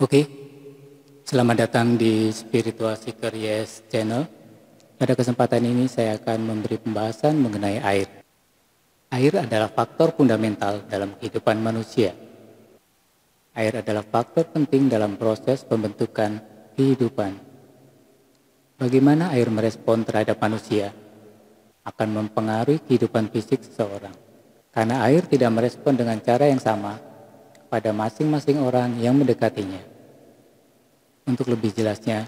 Oke, selamat datang di Spiritual Seeker Yes Channel. Pada kesempatan ini saya akan memberi pembahasan mengenai air. Air adalah faktor fundamental dalam kehidupan manusia. Air adalah faktor penting dalam proses pembentukan kehidupan. Bagaimana air merespon terhadap manusia akan mempengaruhi kehidupan fisik seseorang. Karena air tidak merespon dengan cara yang sama pada masing-masing orang yang mendekatinya. Untuk lebih jelasnya,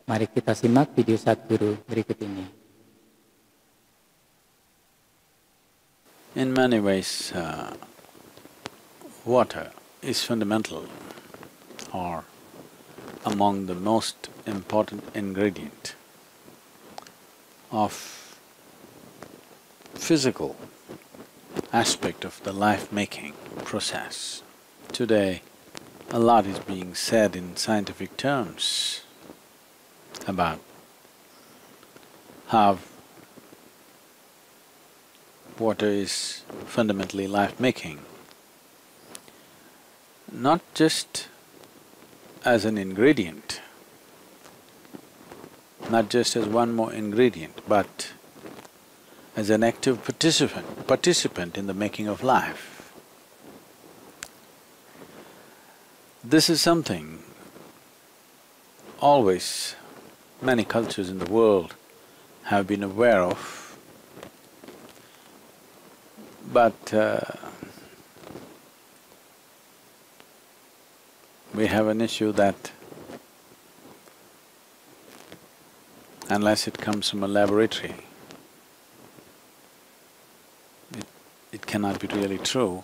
mari kita simak video Sadhguru berikut ini. In many ways, water is fundamental or among the most important ingredient of physical aspect of the life-making process. Today, a lot is being said in scientific terms about how water is fundamentally life-making, not just as an ingredient, not just as one more ingredient, but as an active participant in the making of life. This is something always many cultures in the world have been aware of, but we have an issue that unless it comes from a laboratory, it cannot be really true,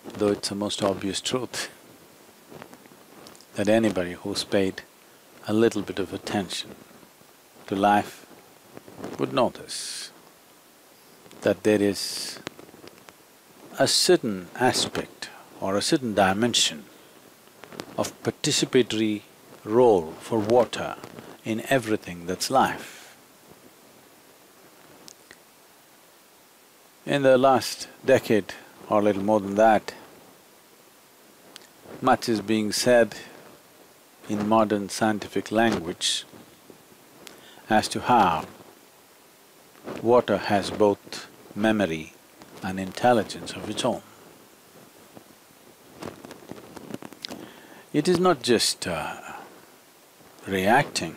though it's the most obvious truth that anybody who's paid a little bit of attention to life would notice that there is a certain aspect or a certain dimension of participatory role for water in everything that's life. In the last decade or a little more than that, much is being said in modern scientific language as to how water has both memory and intelligence of its own. It is not just reacting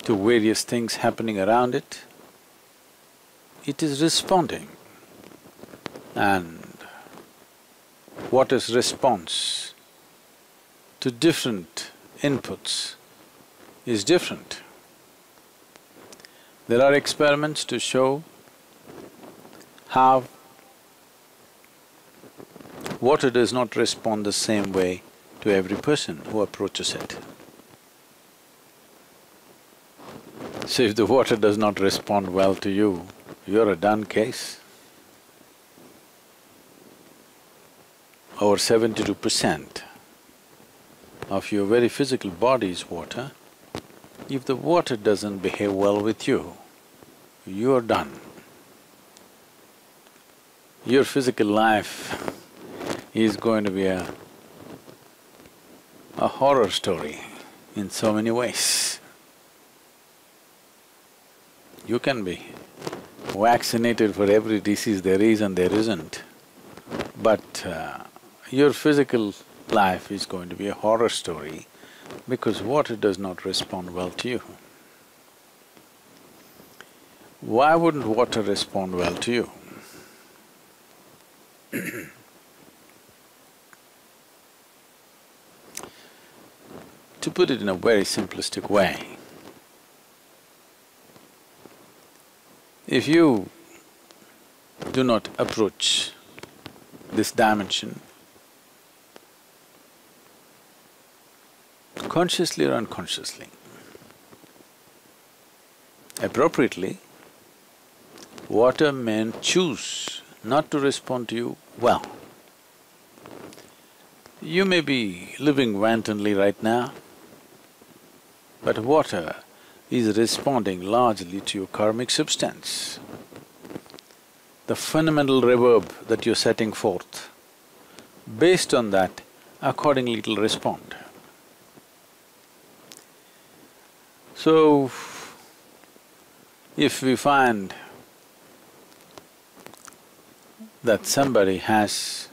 to various things happening around it, it is responding, and water's response to different inputs is different. There are experiments to show how water does not respond the same way to every person who approaches it. So if the water does not respond well to you, you're a done case. Over 72% of your very physical body is water. If the water doesn't behave well with you, you're done. Your physical life is going to be a horror story in so many ways. You can be vaccinated for every disease there is and there isn't, but your physical life is going to be a horror story because water does not respond well to you. Why wouldn't water respond well to you? To put it in a very simplistic way, if you do not approach this dimension consciously or unconsciously, appropriately, water may choose not to respond to you well. You may be living wantonly right now, but water is responding largely to your karmic substance. The fundamental reverb that you're setting forth, based on that, accordingly it'll respond. So, if we find that somebody has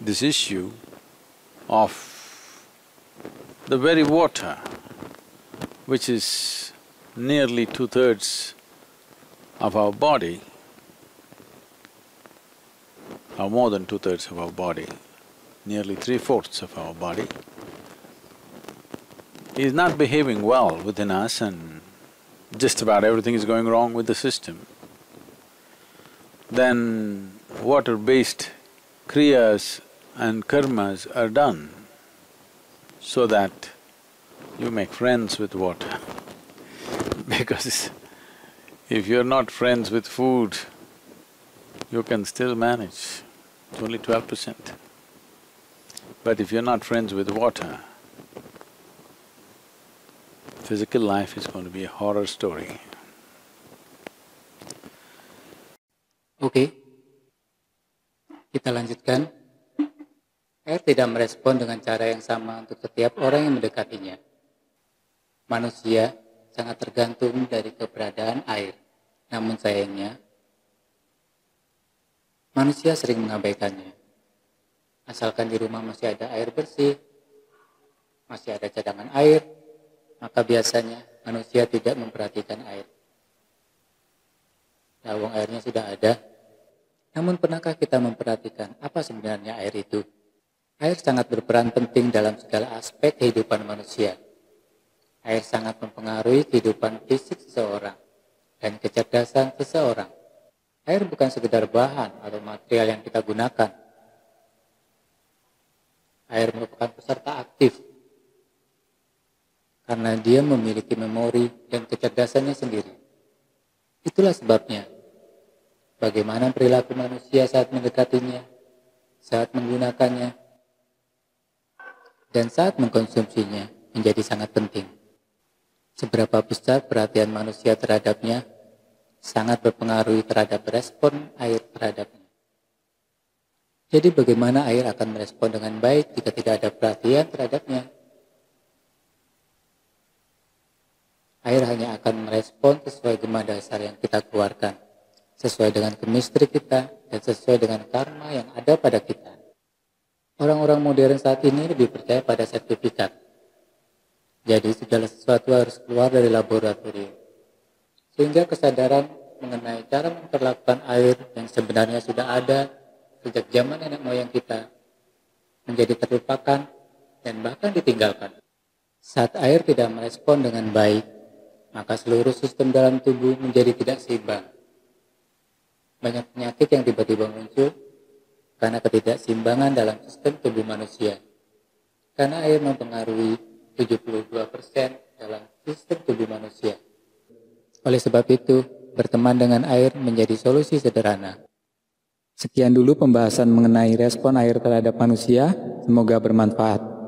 this issue of the very water, which is nearly 2/3 of our body, or more than 2/3 of our body, nearly 3/4 of our body, is not behaving well within us and just about everything is going wrong with the system, then water-based kriyas and karmas are done so that you make friends with water. Because if you're not friends with food, you can still manage, it's only 12%. But if you're not friends with water, physical life is going to be a horror story. Oke, kita lanjutkan. Air tidak merespon dengan cara yang sama untuk setiap orang yang mendekatinya. Manusia sangat tergantung dari keberadaan air. Namun sayangnya, manusia sering mengabaikannya. Asalkan di rumah masih ada air bersih, masih ada cadangan air, maka biasanya manusia tidak memperhatikan air. Lawang airnya sudah ada, namun pernahkah kita memperhatikan apa sebenarnya air itu? Air sangat berperan penting dalam segala aspek kehidupan manusia. Air sangat mempengaruhi kehidupan fisik seseorang dan kecerdasan seseorang. Air bukan sekedar bahan atau material yang kita gunakan. Air merupakan peserta aktif karena dia memiliki memori dan kecerdasannya sendiri. Itulah sebabnya bagaimana perilaku manusia saat mendekatinya, saat menggunakannya, dan saat mengkonsumsinya menjadi sangat penting. Seberapa besar perhatian manusia terhadapnya sangat berpengaruh terhadap respon air terhadapnya. Jadi bagaimana air akan merespon dengan baik jika tidak ada perhatian terhadapnya? Air hanya akan merespon sesuai gema dasar yang kita keluarkan, sesuai dengan kemistri kita, dan sesuai dengan karma yang ada pada kita. Orang-orang modern saat ini lebih percaya pada sertifikat. Jadi segala sesuatu harus keluar dari laboratorium. Sehingga kesadaran mengenai cara memperlakukan air yang sebenarnya sudah ada sejak zaman nenek moyang kita menjadi terlupakan dan bahkan ditinggalkan. Saat air tidak merespon dengan baik, maka seluruh sistem dalam tubuh menjadi tidak seimbang. Banyak penyakit yang tiba-tiba muncul karena ketidakseimbangan dalam sistem tubuh manusia. Karena air mempengaruhi 72% dalam sistem tubuh manusia. Oleh sebab itu, berteman dengan air menjadi solusi sederhana. Sekian dulu pembahasan mengenai respon air terhadap manusia. Semoga bermanfaat.